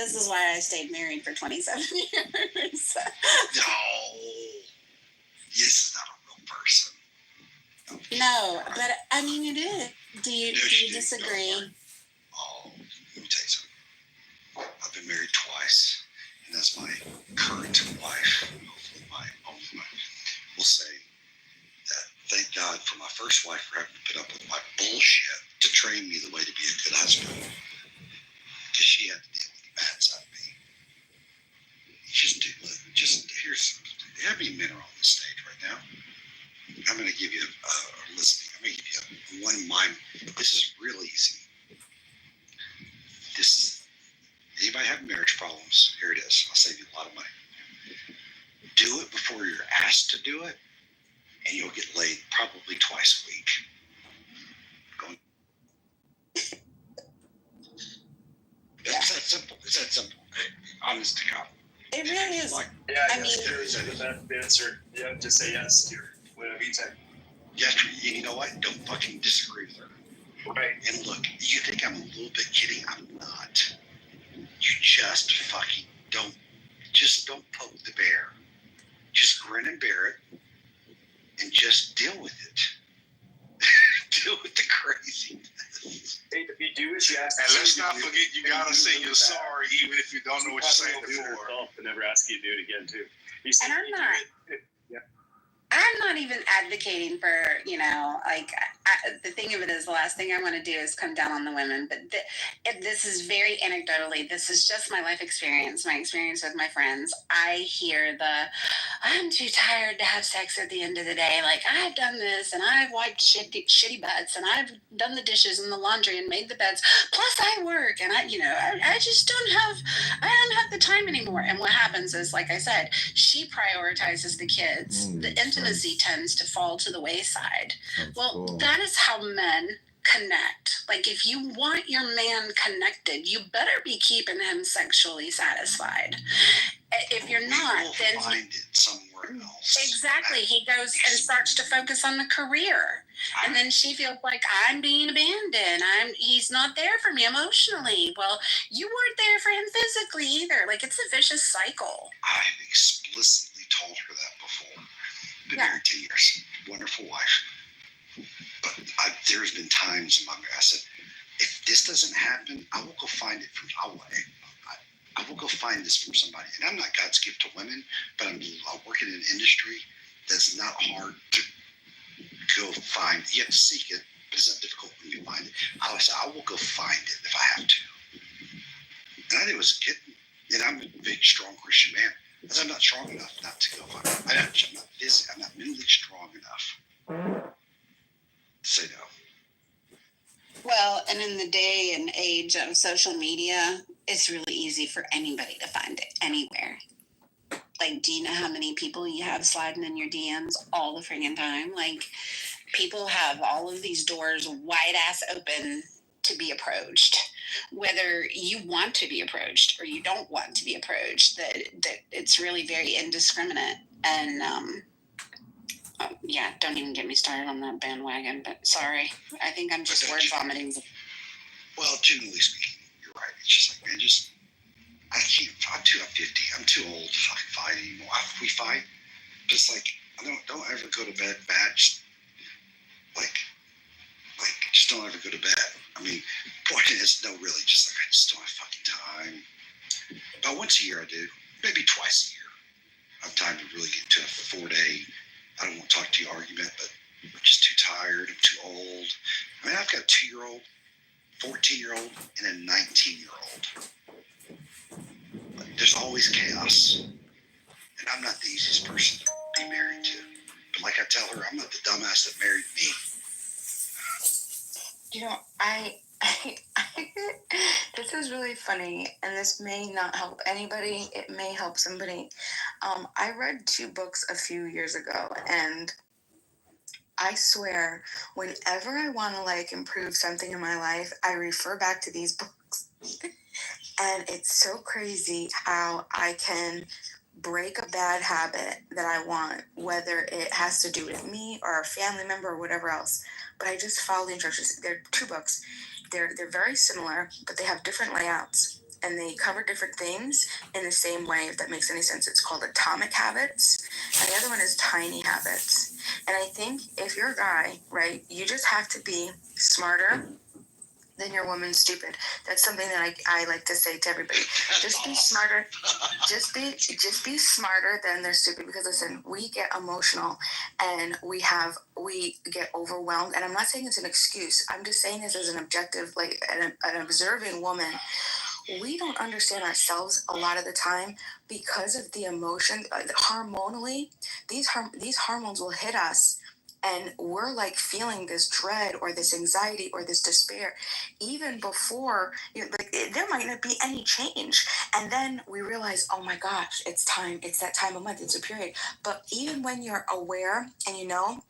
this is why I stayed married for 27 years. No, this is not a real person. No, but I mean it is. Do you disagree? Oh, let me tell you something. I've been married twice, and that's my current wife. Hopefully my will say that thank God for my first wife for having to put up with my bullshit to train me the way to be a good husband. Because she had to deal with the bad side of me. Just here's heavy men are on this stage right now. I'm going to give you a listening. I'm going to give you one mind. This is real easy. Anybody have marriage problems? Here it is. I'll save you a lot of money. Do it before you're asked to do it, and you'll get laid probably twice a week. It's that simple. It's that simple. Honest to God. It really is. Like, I mean, there's the best answer. You have to say yes to whatever you say. Yes, you know what? Don't fucking disagree with her. Right. And look, you think I'm a little bit kidding? I'm not. You just fucking don't poke the bear. Just grin and bear it, and just deal with it. Deal with the craziness. Hey, if you do what you ask, and let's not forget, you gotta say you're sorry, even if you don't know what you're saying before. And never ask you to do it again, too. And I'm not even advocating for, the thing of it is the last thing I want to do is come down on the women. But this is very anecdotally. This is just my life experience, my experience with my friends. I hear I'm too tired to have sex at the end of the day. Like, I've done this and I've wiped shitty butts and I've done the dishes and the laundry and made the beds. Plus I work and I just don't have the time anymore. And what happens is, like I said, she prioritizes the kids. The intimacy tends to fall to the wayside. Well, that is how men connect. Like, if you want your man connected, you better be keeping him sexually satisfied. If you're not, then find it somewhere else. Exactly. He goes and starts to focus on the career. And then she feels like, I'm being abandoned. He's not there for me emotionally. Well, you weren't there for him physically either. Like, it's a vicious cycle. I've explicitly told her that before. Been married 10 years. Wonderful wife. But there's been times in my marriage I said, if this doesn't happen, I will go find it I will go find this from somebody. And I'm not God's gift to women, but I'm working in an industry that's not hard to go find. You have to seek it, but it's not difficult when you find it. I will go find it if I have to. And I think it was getting, and I'm a big, strong Christian man, because I'm not strong enough not to go find it. I'm not mentally strong enough to say no. Well, and in the day and age of social media, it's really easy for anybody to find it anywhere. Like, do you know how many people you have sliding in your DMs all the friggin' time? Like, people have all of these doors wide ass open to be approached, whether you want to be approached or you don't want to be approached. That it's really very indiscriminate. And don't even get me started on that bandwagon. But sorry, I think I'm just word vomiting. Well, generally speaking, you're right. It's just like, man, I can't. I'm 50. I'm too old to fucking fight anymore. We fight, but it's like, don't ever go to bed bad. Just don't ever go to bed. I mean, point is, no, really, just like, I just don't have fucking time. About once a year I do, maybe twice a year. I have time to really get to a 4-day, I don't want to talk to you argument, but I'm just too tired, I'm too old. I mean, I've got a 2-year-old, 14-year-old, and a 19-year-old. But there's always chaos. And I'm not the easiest person to be married to. But like I tell her, I'm not the dumbass that married me. This is really funny, and this may not help anybody. It may help somebody. I read 2 books a few years ago, and I swear, whenever I want to improve something in my life, I refer back to these books. And it's so crazy how I can break a bad habit that I want, whether it has to do with me or a family member or whatever else. But I just follow the instructions. They're 2 books. They're very similar, but they have different layouts. and they cover different things in the same way, if that makes any sense. It's called Atomic Habits, and the other one is Tiny Habits. And I think if you're a guy, right, you just have to be smarter than your woman stupid. That's something that I like to say to everybody. Just be smarter. Just be smarter than they're stupid. Because listen, we get emotional and we get overwhelmed. And I'm not saying it's an excuse. I'm just saying this as an objective, like an observing woman. We don't understand ourselves a lot of the time because of the emotion. Hormonally, these hormones will hit us, and we're like feeling this dread or this anxiety or this despair even before there might not be any change, and then we realize, oh my gosh, it's time, it's that time of month, it's a period. But even when you're aware and you know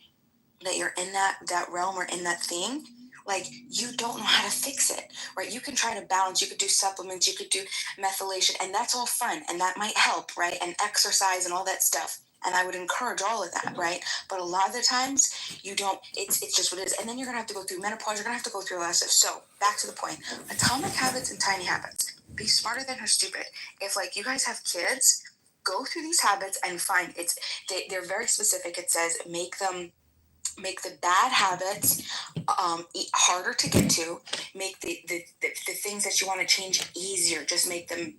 that you're in that realm or in that thing, like, you don't know how to fix it, right? You can try to balance, you could do supplements, you could do methylation, and that's all fun, and that might help, right? And exercise and all that stuff, and I would encourage all of that, right? But a lot of the times you don't. It's just what it is. And then you're gonna have to go through menopause, you're gonna have to go through a lot of stuff. So back to the point: Atomic Habits and Tiny Habits. Be smarter than her stupid. If like you guys have kids, go through these habits and find they're very specific. It says make the bad habits harder to get to, make the things that you want to change easier, just make them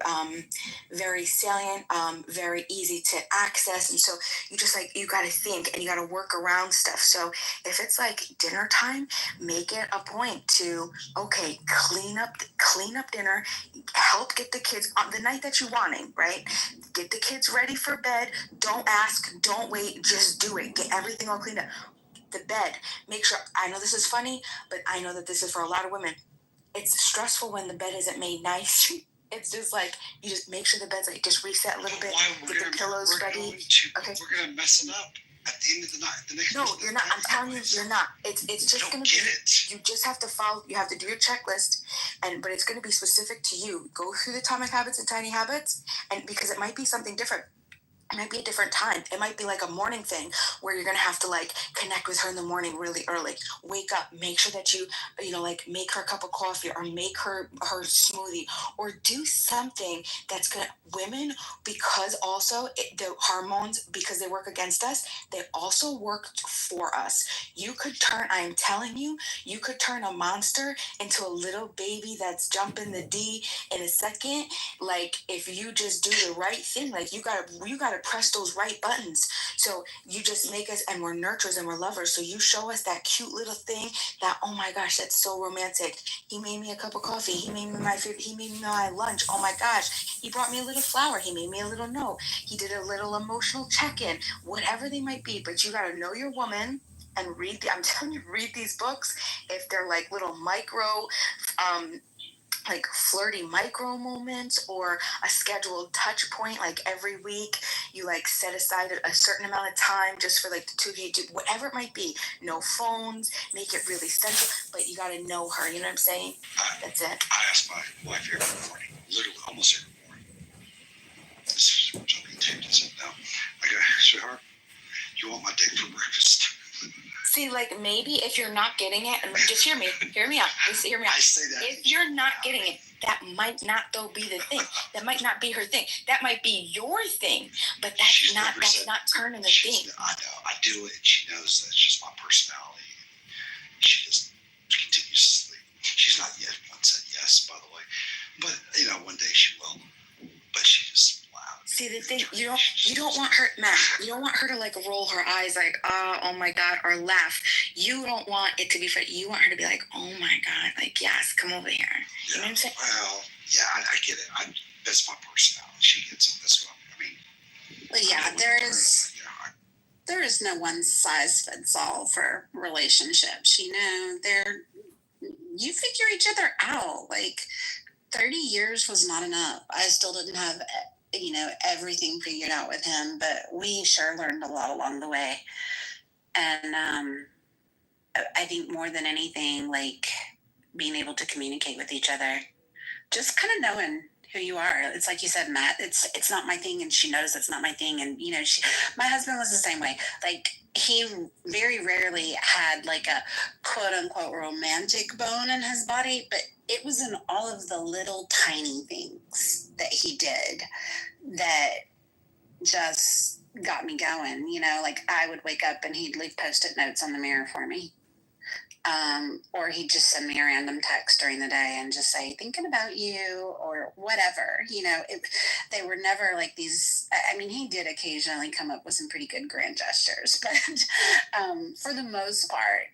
very salient, very easy to access. And so you got to think and you got to work around stuff. So if it's like dinner time, make it a point to, okay, clean up dinner, help get the kids on the night that you're wanting, right? Get the kids ready for bed. Don't ask, don't wait, just do it. Get everything all cleaned up. The bed, make sure, I know this is funny, but I know that this is for a lot of women. It's stressful when the bed isn't made nice. It's just like, you just make sure the bed's like, just reset a little bit, get the pillows ready. Okay. We're going to mess it up at the end of the night. No, you're not. I'm telling you, you're not. It's just going to be, you just have to follow, you have to do your checklist, but it's going to be specific to you. Go through the Atomic Habits and Tiny Habits, and because it might be something different. It might be a different time. It might be like a morning thing where you're going to have to like connect with her in the morning really early. Wake up, make sure that you like make her a cup of coffee or make her smoothie or do something that's going to, women, because also the hormones, because they work against us, they also work for us. You could turn, I am telling you, you could turn a monster into a little baby that's jumping the D in a second. Like, if you just do the right thing, like you gotta press those right buttons. So you just make us, and we're nurturers and we're lovers. So you show us that cute little thing that, oh my gosh, that's so romantic. He made me a cup of coffee. He made me my favorite. He made me my lunch. Oh my gosh. He brought me a little flower. He made me a little note. He did a little emotional check-in, whatever they might be. But you gotta know your woman and I'm telling you, read these books. If they're like little micro, like flirty micro moments, or a scheduled touch point, like every week you like set aside a certain amount of time just for like the two of you, whatever it might be. No phones, make it really central, but you got to know her, you know what I'm saying? That's it. I ask my wife every morning, literally almost every morning. This is something taped. I said, no. I go, sweetheart, you want my dick for breakfast? See, like, maybe if you're not getting it, and just hear me out. Just hear me out. I say that. If you're not getting it, that might not though be the thing. That might not be her thing. That might be your thing, but that's not turning the thing. I know. I do it. She knows that's just my personality. She just continues to sleep. She's not yet said yes, by the way. But one day she will. But she just. See, the thing, you don't want her, Matt, you don't want her to like roll her eyes like, oh my God, or laugh. You don't want it to be funny. You want her to be like, oh my God, like, yes, come over here. You know what I'm saying? Well, yeah, I get it. That's my personality. She gets it. That's what I mean. Well, yeah, there is no one size fits all for relationships. You figure each other out. Like, 30 years was not enough. I still didn't have everything figured out with him, but we sure learned a lot along the way. And I think more than anything, like, being able to communicate with each other, just kind of knowing who you are. It's like you said, Matt, it's not my thing, and she knows it's not my thing. And my husband was the same way. Like, he very rarely had like a quote unquote romantic bone in his body, but it was in all of the little tiny things that he did that just got me going. Like I would wake up and he'd leave Post-it notes on the mirror for me. Or he'd just send me a random text during the day and just say, thinking about you or whatever. They were never like these. I mean, he did occasionally come up with some pretty good grand gestures, but for the most part,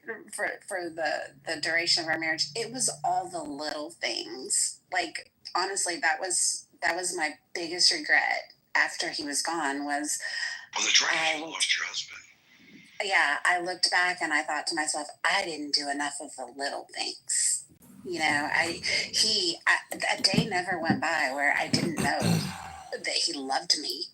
for the duration of our marriage, it was all the little things. Like, honestly, that was my biggest regret after he was gone was. Well, that's right. You lost your husband. Yeah, I looked back and I thought to myself, I didn't do enough of the little things. A day never went by where I didn't know that he loved me.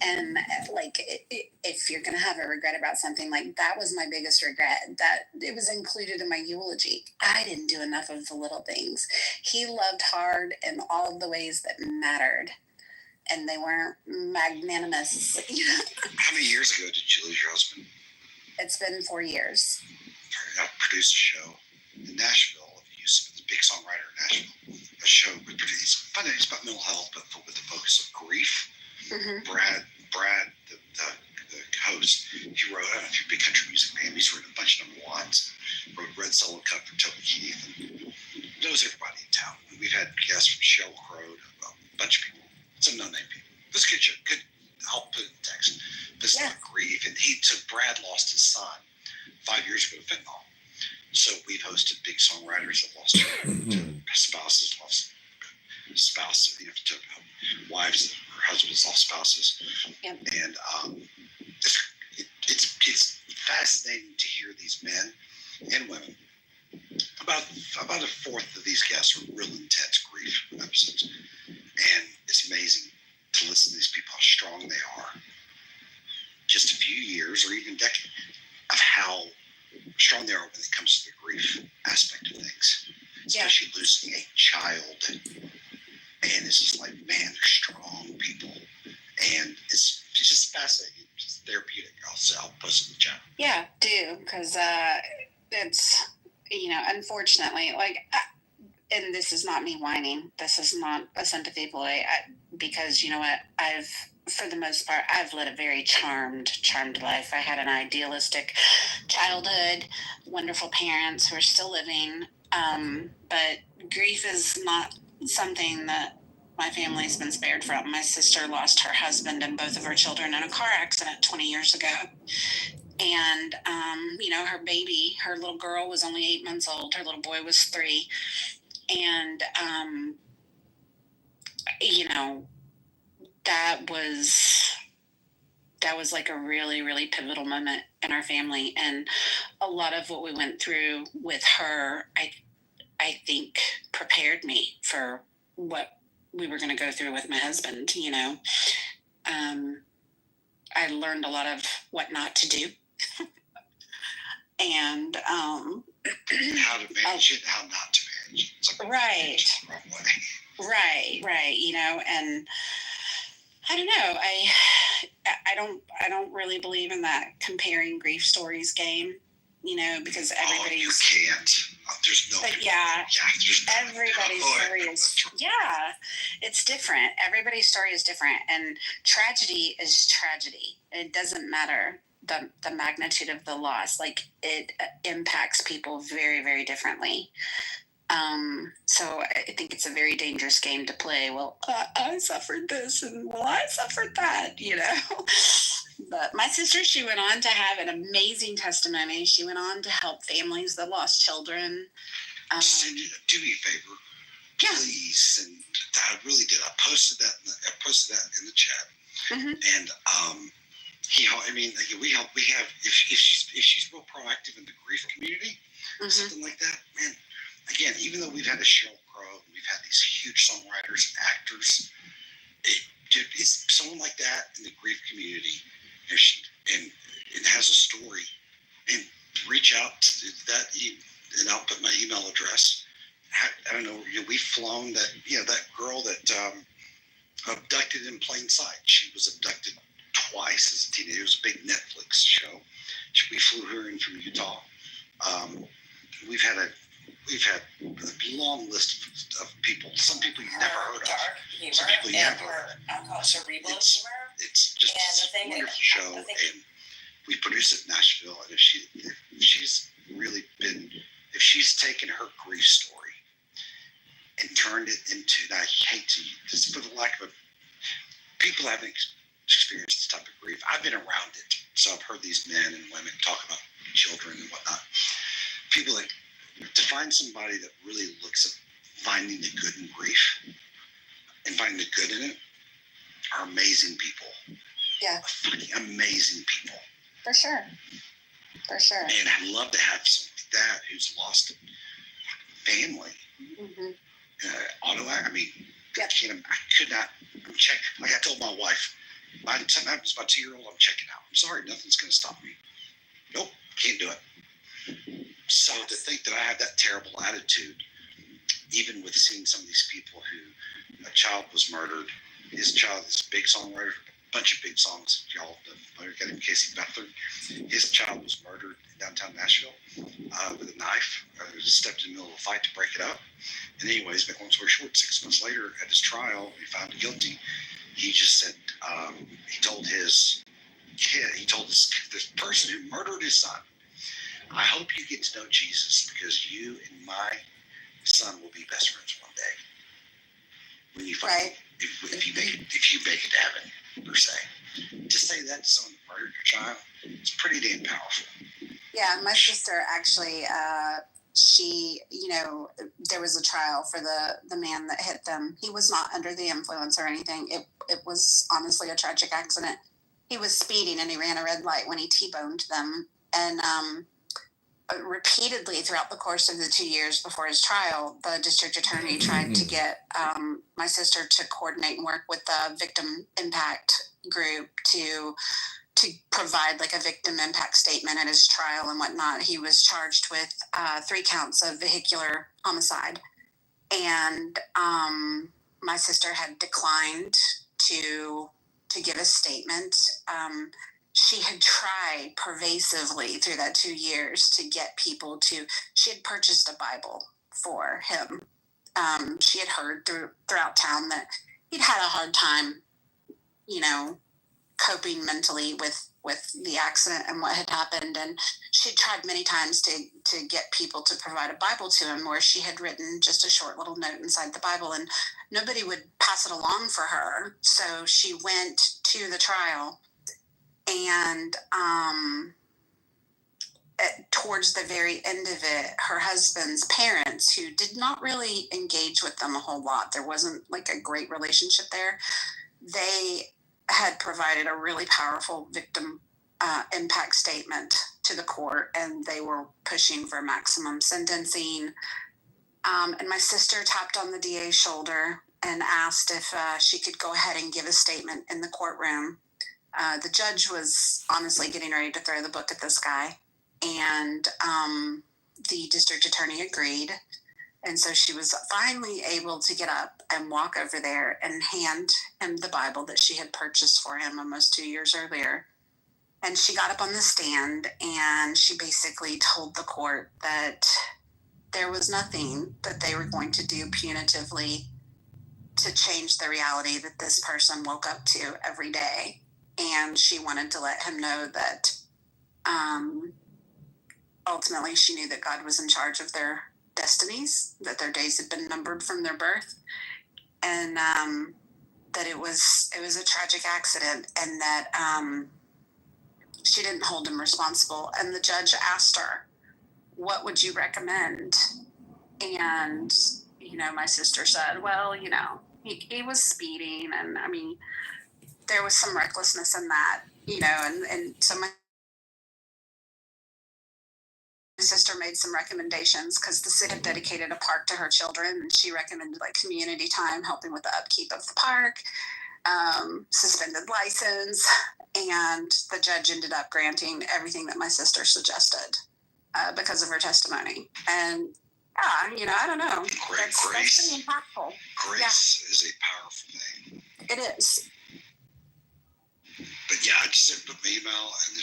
And like, if you're going to have a regret about something, like that was my biggest regret, that it was included in my eulogy. I didn't do enough of the little things. He loved hard in all of the ways that mattered. And they weren't magnanimous. How many years ago did you lose your husband? It's been 4 years. I produced a show in Nashville. He's a big songwriter in Nashville. A show we produced. It's about mental health, but with the focus of grief. Mm-hmm. Brad, the host, he wrote, I don't know if you're a big country music fan, he's written a bunch of number ones. Wrote Red Solo Cup for Toby Keith, and knows everybody in town. And we've had guests from Sheryl Crow, a bunch of people, some no-name people. This good show, good. I'll put it in text. This is grief, and Brad lost his son 5 years ago to fentanyl. So we've hosted big songwriters that lost spouses, lost spouses, to wives or husbands lost spouses, and it's fascinating to hear these men and women. About a fourth of these guests are real intense grief episodes, and it's amazing to listen to these people, how strong they are. Just a few years or even decades of how strong they are when it comes to the grief aspect of things, especially losing a child. And it's just like, man, they're strong people, and it's just fascinating, just therapeutic. I'll post it in the chat. Yeah, do, because it's unfortunately, like, and this is not me whining. This is not a sympathy play, because you know what, for the most part, I've led a very charmed life. I had an idealistic childhood, wonderful parents who are still living. But grief is not something that my family's been spared from. My sister lost her husband and both of her children in a car accident 20 years ago. And, her baby, her little girl was only 8 months old. Her little boy was 3. And, that was like a really, really pivotal moment in our family. And a lot of what we went through with her, I think prepared me for what we were going to go through with my husband. I learned a lot of what not to do. And how to manage it, how not to manage it. Like right. The wrong way. Right. And I don't know. I don't really believe in that comparing grief stories game, because everybody's. You can't. There's no. But there's everybody's story is. Yeah, it's different. Everybody's story is different, and tragedy is tragedy. It doesn't matter the magnitude of the loss. Like, it impacts people very, very differently. So I think it's a very dangerous game to play. Well, I suffered this, and I suffered that, But my sister, she went on to have an amazing testimony. She went on to help families that lost children. Do me a favor, please. And I really did. I posted that in the chat. Mm-hmm. And we help. We have if she's real proactive in the grief community, something like that, man. Again, even though we've had a Sheryl Crow, we've had these huge songwriters, actors, it's someone like that in the grief community, and it has a story, and reach out to that, and I'll put my email address. I don't know, we've flown that, that girl that abducted in plain sight. She was abducted twice as a teenager. It was a big Netflix show. We flew her in from Utah. we've had a long list of people. Some people you've never heard of. Dark humor Some people you and have heard her, I'll call it cerebral It's- humor. It's just And the a thing wonderful that- show, I think- and we produce it in Nashville. And if she's really been, if she's taken her grief story and turned it into, and I hate to, just for the lack of a, people haven't experienced this type of grief. I've been around it, so I've heard these men and women talk about children and whatnot. People that, to find somebody that really looks at finding the good in grief and finding the good in it are amazing people. Yeah. Fucking amazing people. For sure. For sure. And I'd love to have someone like that who's lost a family. Mm-hmm. I mean, Yep. I could not, I'm checking, like I told my wife, something happens to my 2-year-old, I'm checking out. I'm sorry, nothing's going to stop me. Nope, can't do it. So to think that I have that terrible attitude, even with seeing some of these people who, a child was murdered, his child is a big songwriter, a bunch of big songs, y'all got him, Casey Beathard. His child was murdered in downtown Nashville with a knife. Stepped in the middle of a fight to break it up. And anyways, make long story short, 6 months later at his trial, he found guilty. He just said, he told his kid, this person who murdered his son, I hope you get to know Jesus because you and my son will be best friends one day. When you find, Right. if you make it to heaven, per se. To say that to someone who murdered your child, it's pretty damn powerful. Yeah, my sister actually, she, there was a trial for the man that hit them. He was not under the influence or anything. It was honestly a tragic accident. He was speeding and he ran a red light when he T-boned them. And repeatedly throughout the course of the 2 years before his trial, the district attorney tried to get my sister to coordinate and work with the victim impact group to provide like a victim impact statement at his trial and whatnot. He was charged with 3 counts of vehicular homicide. And my sister had declined to give a statement. She had tried pervasively through that 2 years to get people to, she had purchased a Bible for him. She had heard throughout town that he'd had a hard time, coping mentally with the accident and what had happened. And she tried many times to get people to provide a Bible to him, where she had written just a short little note inside the Bible, and nobody would pass it along for her. So she went to the trial, and towards the very end of it, her husband's parents, who did not really engage with them a whole lot, there wasn't like a great relationship there, they had provided a really powerful victim impact statement to the court, and they were pushing for maximum sentencing. And my sister tapped on the DA's shoulder and asked if she could go ahead and give a statement in the courtroom. The judge was honestly getting ready to throw the book at this guy, and the district attorney agreed. And so she was finally able to get up and walk over there and hand him the Bible that she had purchased for him almost 2 years earlier. And she got up on the stand and she basically told the court that there was nothing that they were going to do punitively to change the reality that this person woke up to every day. And she wanted to let him know that ultimately she knew that God was in charge of their destinies, that their days had been numbered from their birth, and that it was a tragic accident, and that she didn't hold him responsible. And the judge asked her, what would you recommend? And my sister said, well, he was speeding, and I mean there was some recklessness in that, and so my sister made some recommendations because the city had dedicated a park to her children, and she recommended like community time, helping with the upkeep of the park, suspended license, and the judge ended up granting everything that my sister suggested because of her testimony. And I don't know. That's pretty impactful. Grace is a powerful thing. It is. But yeah, I just sent them an email, and the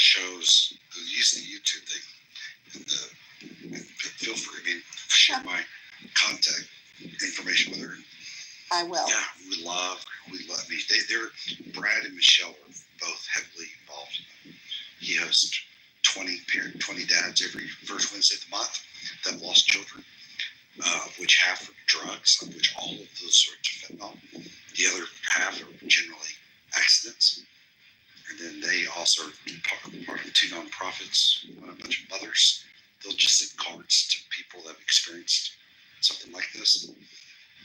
YouTube thing. And feel free. I mean, share my contact information with her. I will. Yeah, we love me. They're Brad and Michelle are both heavily involved. He hosts 20 dads every first Wednesday of the month that have lost children, of which half are drugs, of which all of those are fentanyl. The other half are generally accidents. And then they also are part of two nonprofits, a bunch of mothers. They'll just send cards to people that have experienced something like this.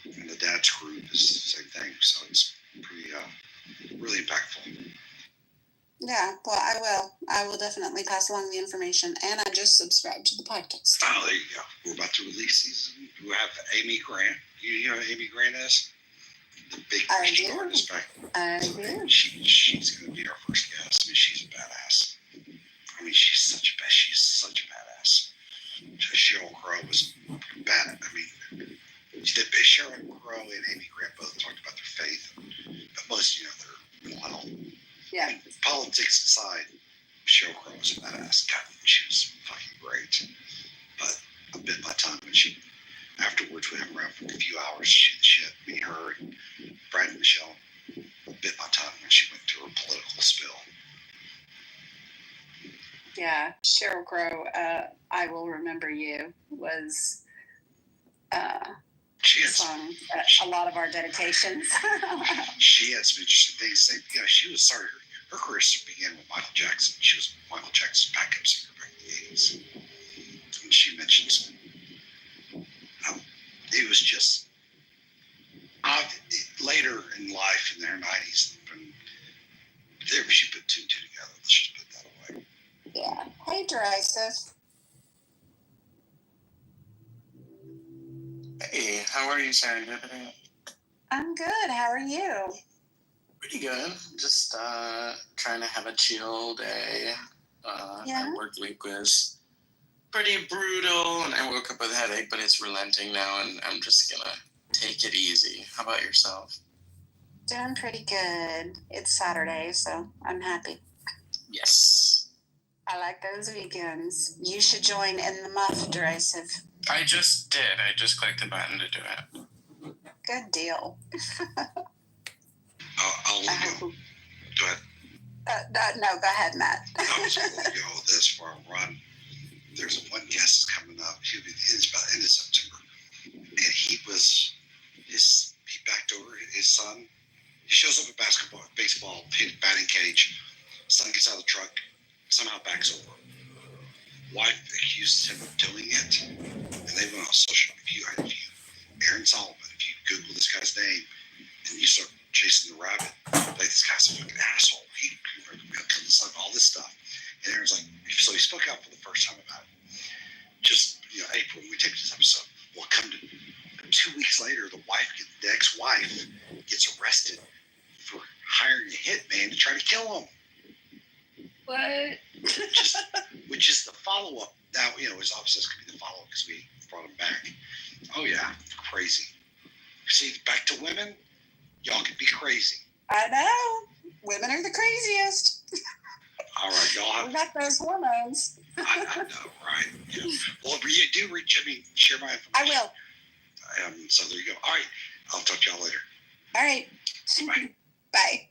And the dad's group is the same thing. So it's pretty, really impactful. Yeah, well, I will. I will definitely pass along the information. And I just subscribed to the podcast. Oh, there you go. We're about to release season. We have Amy Grant. You know who Amy Grant is? The big Christian artist back. I do. She's going to be our first guest. I mean, she's a badass. I mean, she's such a badass. Cheryl Crow was bad. I mean, Cheryl Crow and Amy Grant both talked about their faith, but most, their mental health. Yeah. I mean, politics aside, Cheryl Crow was a badass. God, she was fucking great. But I bit my tongue when afterwards we hung around for a few hours, shoot the shit. Me, her, and Brad and Michelle. I bit my tongue when she went to her political spill. Yeah, Cheryl Crow, I Will Remember You was sung at a lot of our dedications. She had some interesting things to say. She was sorry. Her career began with Michael Jackson. She was Michael Jackson's backup singer back in the 80s. And she mentioned it was just later in life in her 90s. She put two and two together. Let's just put that away. Yeah. Hey, Derisive. Hey, how are you, Serendipity? I'm good. How are you? Pretty good. Just trying to have a chill day. My work week was pretty brutal, and I woke up with a headache, but it's relenting now, and I'm just gonna take it easy. How about yourself? Doing pretty good. It's Saturday, so I'm happy. Yes. I like those weekends. You should join in the muff, Derisive. I just did. I just clicked the button to do it. Good deal. I'll let you go ahead. No, go ahead, Matt. I was going to go this far and run. There's one guest coming up. He'll be about the end of September. And he backed over his son. He shows up at baseball, hit batting cage. Son gets out of the truck, somehow backs over. Wife accuses him of doing it. And they went on social. If you Aaron Solomon, if you Google this guy's name and you start chasing the rabbit, like, this guy's a fucking asshole. He killed his son, all this stuff. And Aaron's like, so he spoke out for the first time about it. Just, April, when we take this episode, we'll come to 2 weeks later, the ex-wife gets arrested for hiring a hitman to try to kill him. What? Which is the follow-up. Now, his office is going to be the follow-up because we brought him back. Oh, yeah, crazy. See, back to women, y'all can be crazy. I know. Women are the craziest. All right, y'all. We got those hormones. I know, right? Yeah. Well, you do share my information. I will. So there you go. All right, I'll talk to y'all later. All right. Bye. Bye.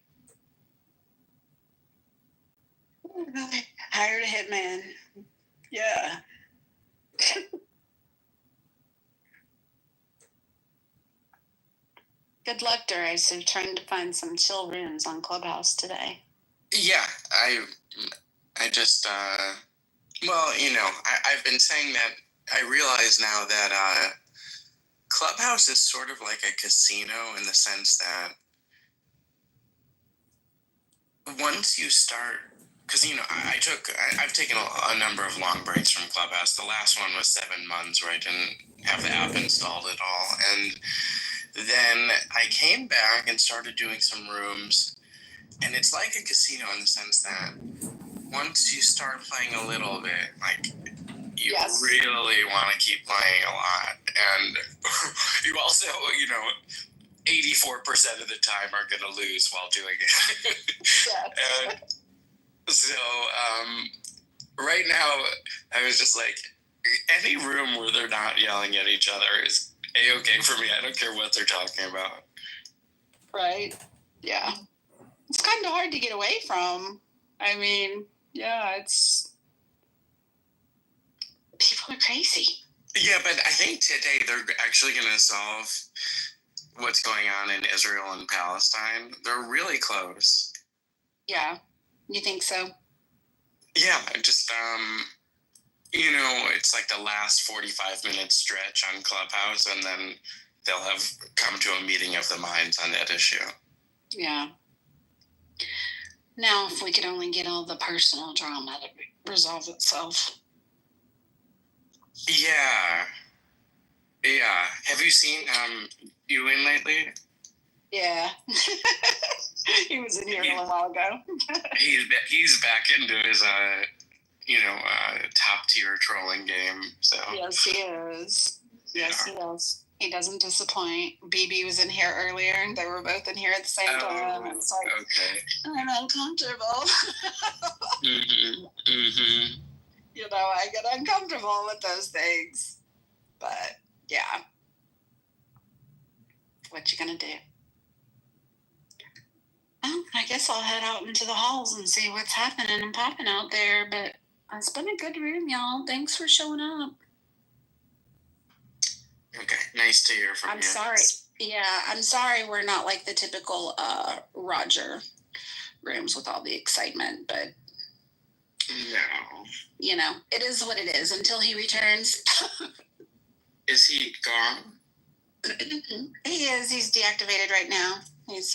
Hired a hitman. Yeah. Good luck, Derisive, trying to find some chill rooms on Clubhouse today. Yeah, I just, I've been saying that I realize now that Clubhouse is sort of like a casino in the sense that once you start, because, I've taken a number of long breaks from Clubhouse. The last one was 7 months where I didn't have the app installed at all. And then I came back and started doing some rooms. And it's like a casino in the sense that once you start playing a little bit, like, you really want to keep playing a lot. And you also, 84% of the time are going to lose while doing it. And so right now, I was just like, any room where they're not yelling at each other is A-okay for me. I don't care what they're talking about. Right. Yeah. It's kind of hard to get away from. I mean, yeah, people are crazy. Yeah, but I think today they're actually going to solve what's going on in Israel and Palestine. They're really close. Yeah. You think so? Yeah, just, it's like the last 45-minute stretch on Clubhouse, and then they'll have come to a meeting of the minds on that issue. Yeah. Now, if we could only get all the personal drama to resolve itself. Yeah. Yeah. Have you seen Ewan lately? Yeah. He was in here a little while ago. he's back into his top tier trolling game. So Yes, he is. Yes, he is. He doesn't disappoint. BB was in here earlier, and they were both in here at the same time. It's like, okay. I'm uncomfortable. Mm-hmm. I get uncomfortable with those things. But yeah, what you gonna do? Well, I guess I'll head out into the halls and see what's happening and popping out there. But it's been a good room, y'all. Thanks for showing up. Okay, nice to hear from you. I'm sorry. Yeah, I'm sorry we're not like the typical Roger rooms with all the excitement, but no. It is what it is until he returns. Is he gone? He is. He's deactivated right now. He's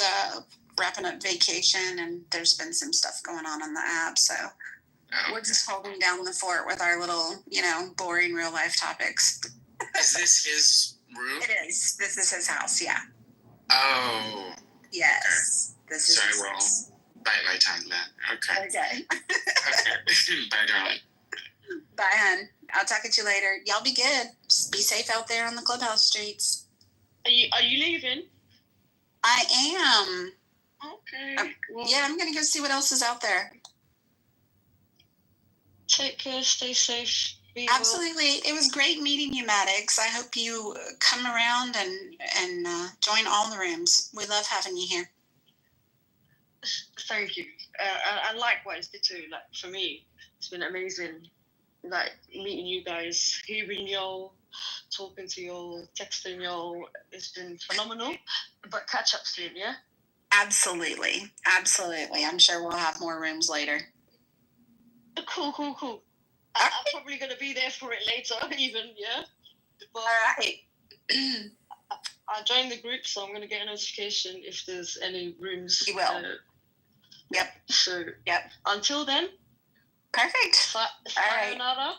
wrapping up vacation, and there's been some stuff going on the app, so we're just holding down the fort with our little, boring real life topics. Is this his room? It is. This is his house, yeah. Oh. Yes. Okay. This is his house. Bite my tongue then. Okay. Okay. Okay. Bye, darling. Bye, hon. I'll talk to you later. Y'all be good. Just be safe out there on the Clubhouse streets. Are you leaving? I am. Okay. Yeah, I'm going to go see what else is out there. Take care. Stay safe. Absolutely. It was great meeting you, Maddox. I hope you come around and join all the rooms. We love having you here. Thank you. And likewise, too. Like, for me, it's been amazing. Like, meeting you guys, hearing y'all, talking to y'all, texting y'all. It's been phenomenal. But catch up soon, yeah? Absolutely. Absolutely. I'm sure we'll have more rooms later. Cool. I'm probably going to be there for it later, even, yeah? But all right. I joined the group, so I'm going to get a notification if there's any rooms. You will. Yep. So, yep. Until then. Perfect. Sayonara.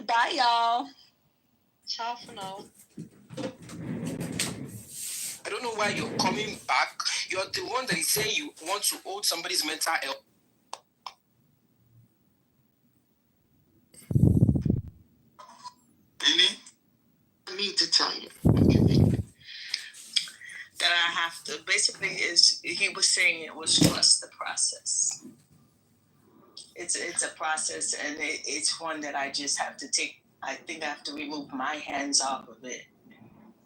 Bye, y'all. Ciao for now. I don't know why you're coming back. You're the one that is saying you want to hold somebody's mental health. I need to tell you, okay, that I have to, basically he was saying it was trust the process. It's a process, and it's one that I just have to take. I think I have to remove my hands off of it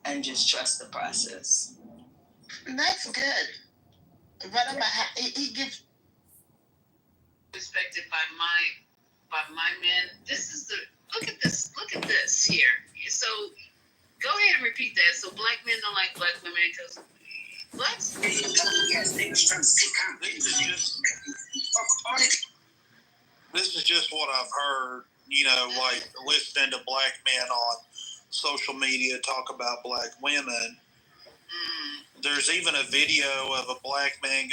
and just trust the process. That's good. But he gives respected by my men. This is look at this here. So go ahead and repeat that. So black men don't like black women because blacks. Yes, they This is just what I've heard, like listening to black men on social media talk about black women. There's even a video of a black man going